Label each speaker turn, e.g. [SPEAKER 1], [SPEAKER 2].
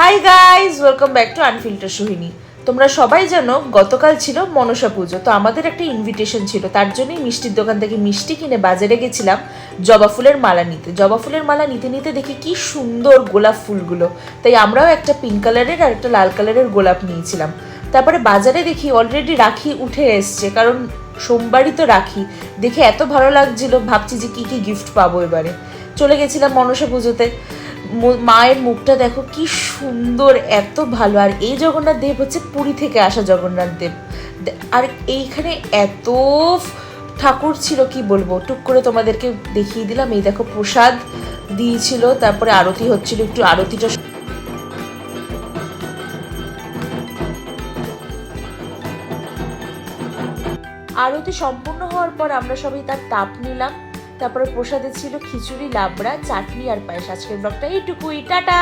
[SPEAKER 1] Hi guys, welcome back to unfilter Sohini. তোমরা সবাই জানো গতকাল ছিল মনসা পুজো, তো আমাদের একটা ইনভিটেশন ছিল, তার জন্যই মিষ্টির দোকান থেকে মিষ্টি কিনে বাজারে গেছিলাম জবা ফুলের মালা নিতে। জবা ফুলের মালা নিতে নিতে দেখি কি সুন্দর গোলাপ ফুলগুলো, তাই আমরাও একটা পিঙ্ক কালারের আর একটা লাল কালারের গোলাপ নিয়েছিলাম। তারপরে বাজারে দেখি অলরেডি রাখি উঠে এসছে, কারণ সোমবারই তো রাখি। দেখে এত ভালো লাগছিল, ভাবছি যে কী কী গিফট পাবো এবারে। চলে গেছিলাম মনসা পুজোতে। মায়ের মুখটা দেখো কি সুন্দর, এত ভালো। আর এই জগন্নাথ দেব হচ্ছে পুরী থেকে আসা জগন্নাথ দেব। আর এইখানে এত ঠাকুর ছিল কি বলবো, টুক করে তোমাদেরকে দেখিয়ে দিলাম। এই দেখো প্রসাদ দিয়েছিল, তারপরে আরতি হচ্ছিল, একটু আরতিটা আরতি সম্পূর্ণ হওয়ার পর আমরা সবাই তার তাপ নিলাম। তারপরে প্রসাদে ছিল খিচুড়ি, লাবড়া, চাটনি আর পায়েস। আজকের ব্লগটা এইটুকুই, টাটা।